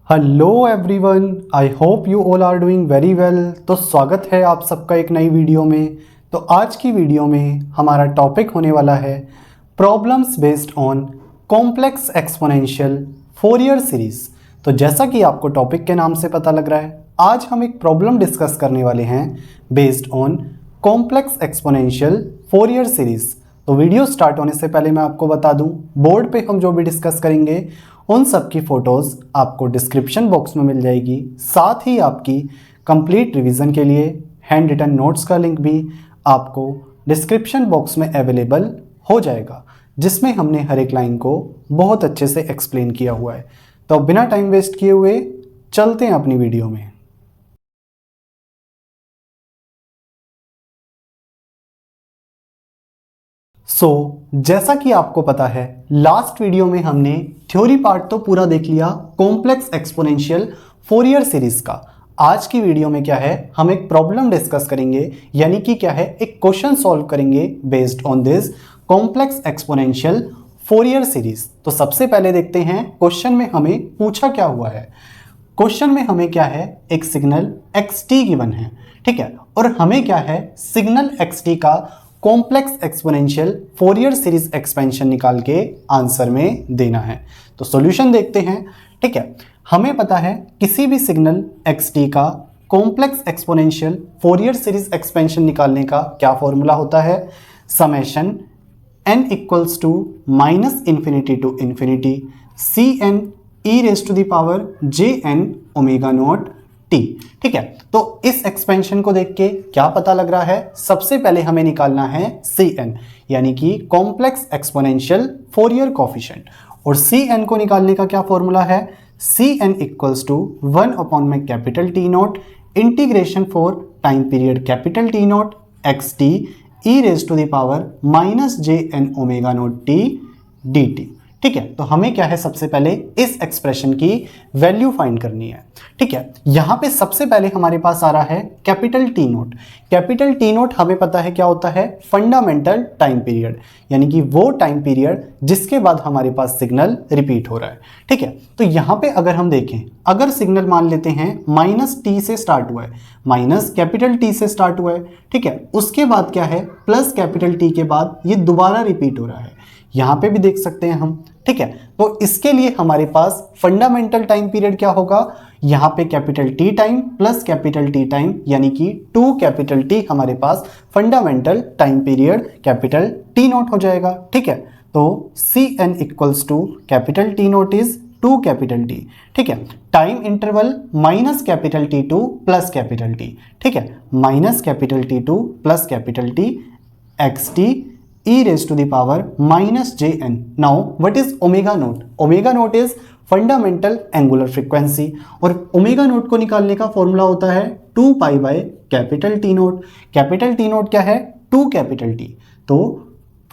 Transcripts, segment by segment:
Hello everyone, I hope you all are doing very well. तो स्वागत है आप सबका एक नई वीडियो में। तो आज की वीडियो में हमारा टॉपिक होने वाला है problems based on complex exponential Fourier series. तो जैसा कि आपको टॉपिक के नाम से पता लग रहा है, आज हम एक प्रॉब्लम डिस्कस करने वाले हैं based on complex exponential Fourier series. तो वीडियो स्टार्ट होने से पहले मैं आपको बता दूं, बोर्ड पे हम जो भी डिस्कस करेंगे उन सब की फ़ोटोज़ आपको डिस्क्रिप्शन बॉक्स में मिल जाएगी। साथ ही आपकी कंप्लीट रिवीजन के लिए हैंड रिटन नोट्स का लिंक भी आपको डिस्क्रिप्शन बॉक्स में अवेलेबल हो जाएगा, जिसमें हमने हर एक लाइन को बहुत अच्छे से एक्सप्लेन किया हुआ है। तो बिना टाइम वेस्ट किए हुए चलते हैं अपनी वीडियो में। जैसा कि आपको पता है, लास्ट वीडियो में हमने थ्योरी पार्ट तो पूरा देख लिया कॉम्प्लेक्स एक्सपोनेंशियल फोरियर सीरीज का। आज की वीडियो में क्या है, हम एक प्रॉब्लम डिस्कस करेंगे, यानी कि क्या है, एक क्वेश्चन सॉल्व करेंगे based on this complex exponential Fourier series. तो सबसे पहले देखते हैं क्वेश्चन में हमें पूछा क्या हुआ है। क्वेश्चन में हमें क्या है, एक सिग्नल xt गिवन है, ठीक है, और हमें क्या है, सिग्नल xt का complex exponential Fourier series expansion निकाल के आंसर में देना है। तो सॉल्यूशन देखते हैं, ठीक है। हमें पता है किसी भी सिग्नल xt का complex exponential Fourier series expansion निकालने का क्या फॉर्मूला होता है, summation n equals to minus infinity to infinity cn e raise to the power jn omega not t, ठीक है। तो इस एक्सपेंशन को देख के क्या पता लग रहा है, सबसे पहले हमें निकालना है cn, यानी कि कॉम्प्लेक्स एक्सपोनेंशियल फोरियर कोफिशिएंट। और cn को निकालने का क्या फॉर्मूला है, cn इक्वल्स टू 1 अपॉन में capital T not integration for time period capital T not xt e raise to the power minus jn omega not t dt, ठीक है। तो हमें क्या है, सबसे पहले इस एक्सप्रेशन की वैल्यू फाइंड करनी है, ठीक है। यहां पे सबसे पहले हमारे पास आ रहा है capital T note. Capital T note हमें पता है क्या होता है, फंडामेंटल टाइम पीरियड, यानी कि वो टाइम पीरियड जिसके बाद हमारे पास सिग्नल रिपीट हो रहा है, ठीक है। तो यहां पे अगर हम देखें, अगर सिग्नल मान लेते हैं माइनस टी से स्टार्ट हुआ है, माइनस कैपिटल टी से स्टार्ट हुआ है, ठीक है, उसके बाद क्या है, प्लस कैपिटल टी के बाद ये दोबारा रिपीट हो रहा है, यहां पे भी देख सकते हैं हम, ठीक है। तो इसके लिए हमारे पास फंडामेंटल टाइम पीरियड क्या होगा, यहां पे capital T time plus capital T time, यानी कि 2 कैपिटल टी हमारे पास fundamental time period capital T naught हो जाएगा, ठीक है। तो cn equals to capital T naught is 2 capital T, ठीक है। Time interval minus capital T to plus capital T, ठीक है, minus capital T to plus capital T xt e raised to the power minus jn. Now what is omega naught? Omega naught is fundamental angular frequency, और omega naught को निकालने का formula होता है 2 पाई by capital T note. Capital T note क्या है, 2 capital T, तो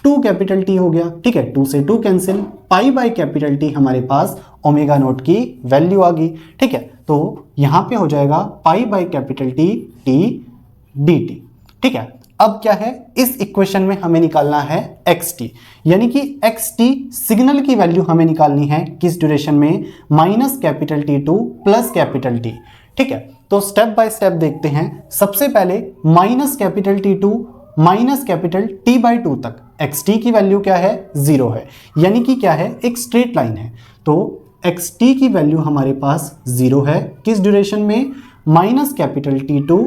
2 capital T हो गया, ठीक है, 2 से 2 cancel, pi by capital T हमारे पास ओमेगा नोट की वैल्यू आ गई, ठीक है। तो यहां पे हो जाएगा पाई by capital T T D T, ठीक है। अब क्या है, इस इक्वेशन में हमें निकालना है xt, यानी कि xt सिग्नल की वैल्यू हमें निकालनी है किस ड्यूरेशन में, minus capital T to plus capital T, ठीक है। तो स्टेप बाय स्टेप देखते हैं। सबसे पहले minus capital T to minus capital T by 2 तक xt की वैल्यू क्या है, 0 है, यानी कि क्या है, एक स्ट्रेट लाइन है। तो xt की वैल्यू हमारे पास 0 है किस ड्यूरेशन में, minus capital T to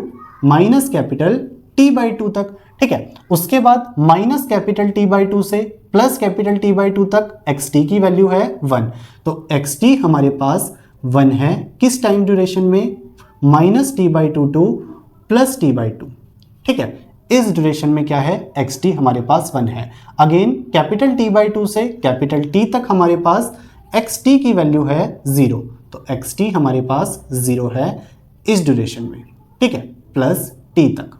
minus capital T by 2 तक, ठीक है। उसके बाद माइनस कैपिटल टी बाई 2 से प्लस कैपिटल टी बाई 2 तक xt की वैल्यू है 1। तो xt हमारे पास 1 है किस टाइम ड्यूरेशन में, minus T by 2 two plus T by 2, ठीक है। इस ड्यूरेशन में क्या है, xt हमारे पास 1 है। अगेन कैपिटल टी बाई 2 से कैपिटल टी तक हमारे पास xt की वैल्यू है 0, तो xt हमारे पास 0 है इस ड्यूरेशन में, ठीक है, प्लस t तक,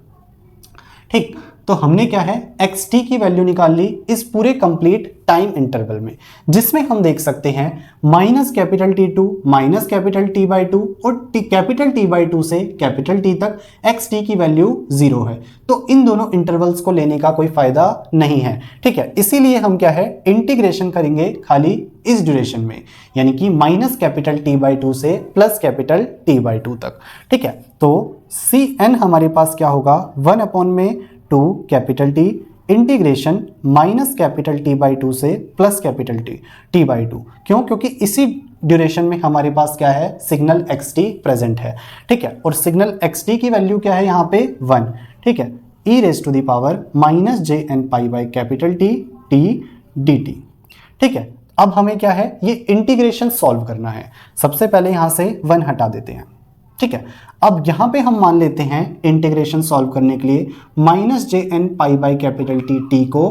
ठीक। तो हमने क्या है एक्स टी की वैल्यू निकाल ली इस पूरे कंप्लीट टाइम इंटरवल में, जिसमें हम देख सकते हैं minus capital T to minus capital T by two और कैपिटल टी बाई टू से कैपिटल टी तक एक्स टी की वैल्यू 0 है। तो इन दोनों इंटरवल्स को लेने का कोई फायदा नहीं है, ठीक है। इसीलिए हम क्या है इंटीग्रेशन करेंगे खाली इस ड्यूरेशन में, यानी कि minus capital T by two से plus capital T by two तक, ठीक है। तो सी एन हमारे पास क्या होगा 1 अपॉन में 2 capital T integration minus capital T by two से plus capital T by two. क्यों? क्योंकि इसी ड्यूरेशन में हमारे पास क्या है सिग्नल एक्स टी प्रेजेंट है, ठीक है। और सिग्नल एक्स टी की वैल्यू क्या है यहाँ पे 1, ठीक है। E raise to the power minus J N pi by capital T T D T, ठीक है। अब हमें क्या है ये इंटीग्रेशन सॉल्व करना है। सबसे पहले यहाँ से 1 हटा देते हैं, ठीक है। अब यहां पे हम मान लेते हैं इंटीग्रेशन सॉल्व करने के लिए minus J N pi by capital T T को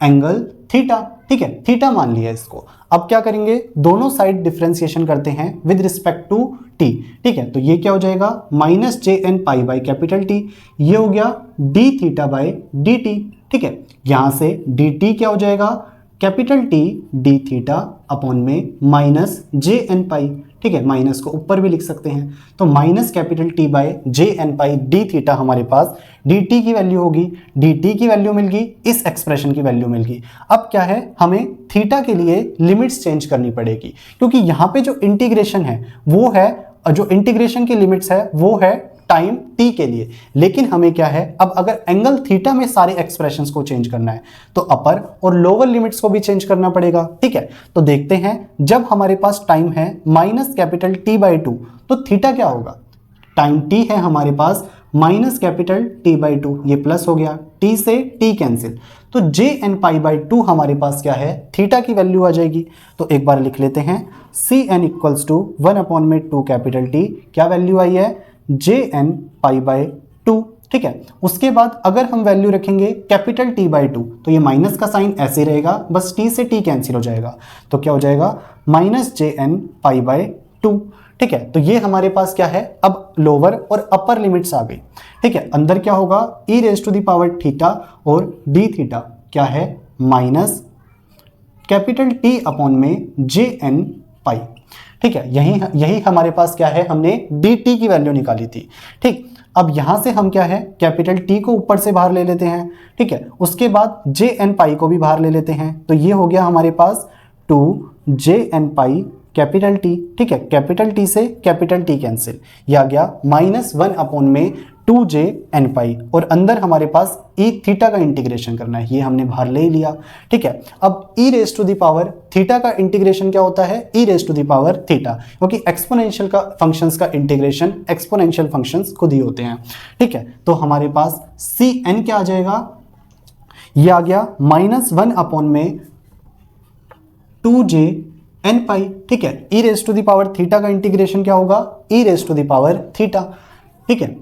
एंगल थीटा, ठीक है, थीटा मान लिया इसको। अब क्या करेंगे दोनों साइड डिफरेंशिएशन करते हैं विद रिस्पेक्ट टू टी, ठीक है। तो ये क्या हो जाएगा minus J N pi by capital T, ये हो गया D theta by D T, ठीक है। यहां से डी टी क्या हो जाएगा capital T D theta upon में माइनस जे एन पाई, ठीक है। माइनस को ऊपर भी लिख सकते हैं, तो minus capital T by j N pi d theta हमारे पास डी टी की वैल्यू होगी, डी टी की वैल्यू मिल गई, इस एक्सप्रेशन की वैल्यू मिल गई। अब क्या है हमें थीटा के लिए लिमिट्स चेंज करनी पड़ेगी, क्योंकि यहाँ पे जो इंटीग्रेशन है वो है, जो इंटीग्रेशन की लिमिट्स है वो है टाइम टी के लिए, लेकिन हमें क्या है अब अगर एंगल थीटा में सारे एक्सप्रेशंस को चेंज करना है तो अपर और लोअर लिमिट्स को भी चेंज करना पड़ेगा, ठीक है। तो देखते हैं जब हमारे पास टाइम है minus capital T by two तो थीटा क्या होगा, टाइम टी है हमारे पास minus capital T by two, ये प्लस हो गया, टी से टी कैंसिल, तो जे एन पाई बाई टू हमारे पास क्या है थीटा की वैल्यू आ जाएगी। तो एक बार लिख लेते हैं c n equals to 1 upon में 2 कैपिटल टी, क्या वैल्यू आई है j N pi by two, ठीक है। उसके बाद अगर हम वैल्यू रखेंगे कैपिटल टी बाई टू तो ये माइनस का साइन ऐसे रहेगा, बस टी से टी कैंसिल हो जाएगा, तो क्या हो जाएगा minus J N pi by two, ठीक है। तो ये हमारे पास क्या है अब लोअर और अपर लिमिट्स आ गई, ठीक है। अंदर क्या होगा e raise to the power theta और डी थीटा क्या है माइनस कैपिटल टी अपॉन में जे एन पाई, ठीक है। यही हमारे पास क्या है हमने डी टी की वैल्यू निकाली थी, ठीक। अब यहां से हम क्या है कैपिटल टी को ऊपर से बाहर ले लेते हैं, ठीक है। उसके बाद जे एन पाई को भी बाहर ले लेते हैं, तो ये हो गया हमारे पास 2 j N pi capital T, ठीक है। कैपिटल टी से कैपिटल टी कैंसिल, यह आ गया माइनस 1 अपॉन में 2 जे एन पाई, और अंदर हमारे पास ई थीटा का इंटीग्रेशन करना है, ये हमने बाहर ले लिया, ठीक है। अब e raise to the power theta का इंटीग्रेशन क्या होता है e raise to the power theta, क्योंकि एक्सपोनेंशियल का फंक्शंस का इंटीग्रेशन एक्सपोनेंशियल फंक्शंस खुद ही होते हैं, ठीक है। तो हमारे पास सी एन क्या आ जाएगा, ये आ गया माइनस 1 अपॉन में 2 जे एन पाई, ठीक है। E raise to the power theta का इंटीग्रेशन क्या होगा e raise to the power theta, ठीक है।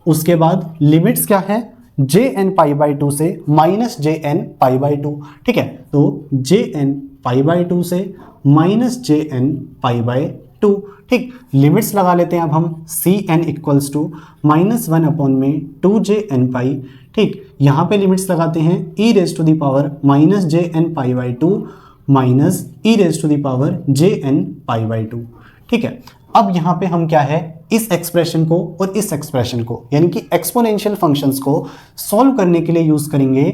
उसके बाद लिमिट्स क्या है j N pi by two से minus J N pi by two, ठीक है। तो जे एन पाई बाई टू से minus J N pi by two, ठीक। लिमिट्स लगा लेते हैं अब हम c n equals to minus 1 upon में 2 जे एन पाई, ठीक। यहाँ पे लिमिट्स लगाते हैं e raise to the power minus J N pi by two minus e raise to the power j N pi by two, ठीक है। अब यहाँ पे हम क्या है इस एक्सप्रेशन को और इस एक्सप्रेशन को यानी कि एक्सपोनेंशियल फंक्शंस को सॉल्व करने के लिए यूज करेंगे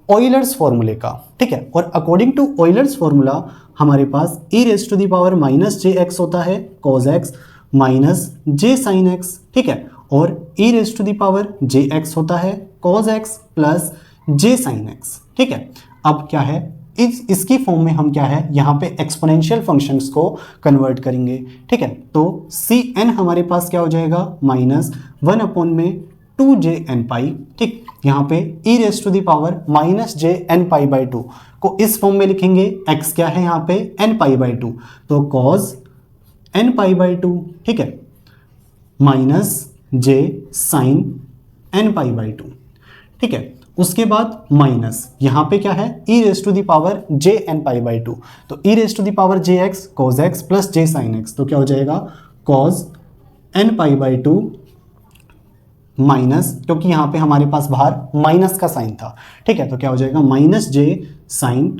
ऑयलर्स फॉर्मूले का, ठीक है। और अकॉर्डिंग टू ऑयलर्स फॉर्मूला हमारे पास e raise to the power minus j x होता है cos x minus j sine x, ठीक है। और e raise to the power j x होता है cos x plus j sine x, ठीक है। अब क्या है इसकी फॉर्म में हम क्या है यहाँ पे एक्सपोनेंशियल फंक्शंस को कन्वर्ट करेंगे, ठीक है। तो सी एन हमारे पास क्या हो जाएगा माइनस 1 अपॉन में 2 जे एन पाई, ठीक। यहाँ पे e raise to the power minus J N pi by two को इस फॉर्म में लिखेंगे, एक्स क्या है यहाँ पे एन पाई बाई टू, तो cos n pi by two, ठीक है, minus j sine n pi by two, ठीक है। उसके बाद माइनस यहाँ पे क्या है e raise to the power j N pi by two, तो e raise to the power j x cos x plus j sine x, तो क्या हो जाएगा cos n pi by two minus, क्योंकि यहाँ पे हमारे पास बाहर माइनस का साइन था, ठीक है, तो क्या हो जाएगा minus j sine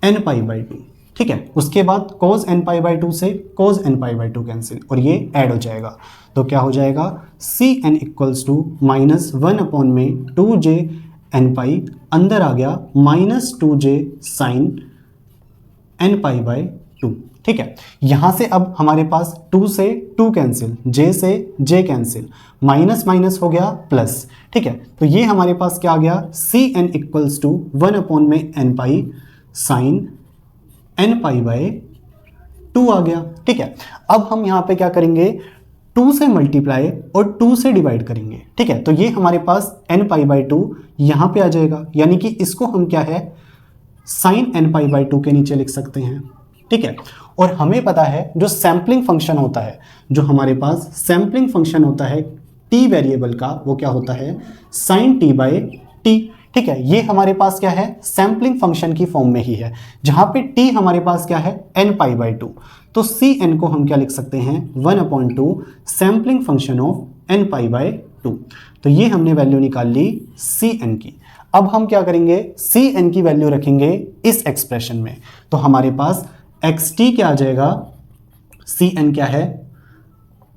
n pi by two, ठीक है। उसके बाद cos n pi by two से cos n pi by two cancel और ये ऐड हो जाएगा, तो क्या हो जाएगा c n equals to minus one upon में टू जे एन पाई, अंदर आ गया minus two j sine n pi by two, ठीक है। यहां से अब हमारे पास 2 से 2 कैंसिल, j से j कैंसिल, माइनस माइनस हो गया प्लस, ठीक है। तो ये हमारे पास क्या आ गया c n equals to one upon में n pi sine n pi by 2 आ गया, ठीक है। अब हम यहाँ पे क्या करेंगे 2 से मल्टीप्लाई और 2 से डिवाइड करेंगे, ठीक है। तो ये हमारे पास एन पाई बाई टू यहाँ पे आ जाएगा, यानी कि इसको हम क्या है sine n pi by two के नीचे लिख सकते हैं, ठीक है। और हमें पता है जो सैम्पलिंग फंक्शन होता है, जो हमारे पास सैम्पलिंग फंक्शन होता है टी वेरिएबल का, वो क्या होता है साइन टी बाई टी, ठीक है। ये हमारे पास क्या है सैम्पलिंग फंक्शन की फॉर्म में ही है, जहां पे t हमारे पास क्या है n पाई बाई टू, तो सी एन को हम क्या लिख सकते हैं 1/2 sampling function of n pi by two. तो ये हमने वैल्यू निकाल ली सी एन की। अब हम क्या करेंगे सी एन की वैल्यू रखेंगे इस एक्सप्रेशन में, तो हमारे पास एक्स टी क्या आ जाएगा, सी एन क्या है,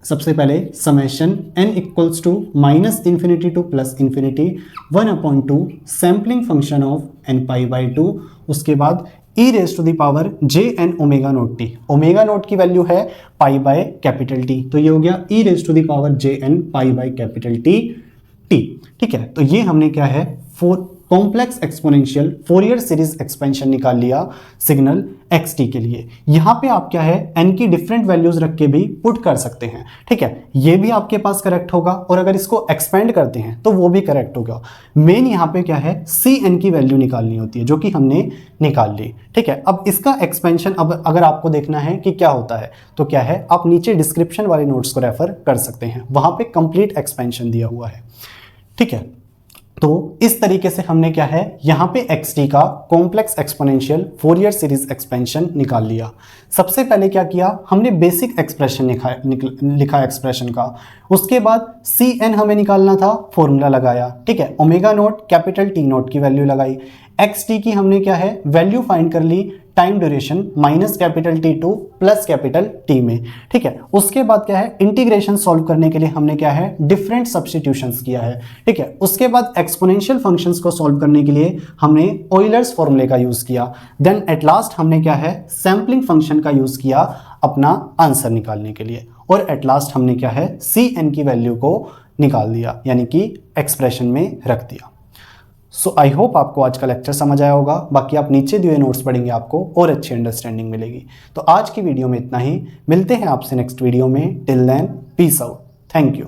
सबसे पहले summation n equals to minus infinity to plus infinity 1/2 sampling function of n pi by two, उसके बाद e raise to the power j n omega naught t, omega naught की value है pi by capital T, तो ये हो गया e raise to the power j N pi by capital T t, ठीक है। तो ये हमने क्या है complex exponential Fourier series expansion निकाल लिया सिग्नल एक्स टी के लिए। यहां पे आप क्या है n की डिफरेंट वैल्यूज रख के भी पुट कर सकते हैं, ठीक है। ये भी आपके पास करेक्ट होगा और अगर इसको एक्सपेंड करते हैं तो वो भी करेक्ट होगा। मेन यहां पे क्या है सी एन की वैल्यू निकालनी होती है, जो कि हमने निकाल ली, ठीक है। अब इसका एक्सपेंशन अब अगर आपको देखना है कि क्या होता है तो क्या है आप नीचे डिस्क्रिप्शन वाले नोट्स को रेफर कर सकते हैं, वहां पे कंप्लीट एक्सपेंशन दिया हुआ है, ठीक है। तो इस तरीके से हमने क्या है यहाँ पे xt का complex exponential Fourier series expansion निकाल लिया। सबसे पहले क्या किया हमने बेसिक एक्सप्रेशन लिखा एक्सप्रेशन का, उसके बाद सी एन हमें निकालना था, फॉर्मूला लगाया, ठीक है। Omega naught capital T naught की वैल्यू लगाई, एक्स टी की हमने क्या है वैल्यू फाइंड कर ली time duration minus capital T to plus capital T में, ठीक है। उसके बाद क्या है इंटीग्रेशन सॉल्व करने के लिए हमने क्या है डिफरेंट सब्स्टिट्यूशंस किया है, ठीक है। उसके बाद एक्सपोनेंशियल फंक्शंस को सॉल्व करने के लिए हमने ऑयलर्स फॉर्मूले का यूज किया, देन एट लास्ट हमने क्या है सैम्पलिंग फंक्शन का यूज किया अपना आंसर निकालने के लिए, और एट लास्ट हमने क्या है सी एन की वैल्यू को निकाल दिया, यानी कि एक्सप्रेशन में रख दिया। सो आई होप आपको आज का लेक्चर समझ आया होगा। बाकी आप नीचे दिए नोट्स पढ़ेंगे आपको और अच्छी अंडरस्टैंडिंग मिलेगी। तो आज की वीडियो में इतना ही, मिलते हैं आपसे नेक्स्ट वीडियो में। Till then peace out, thank you.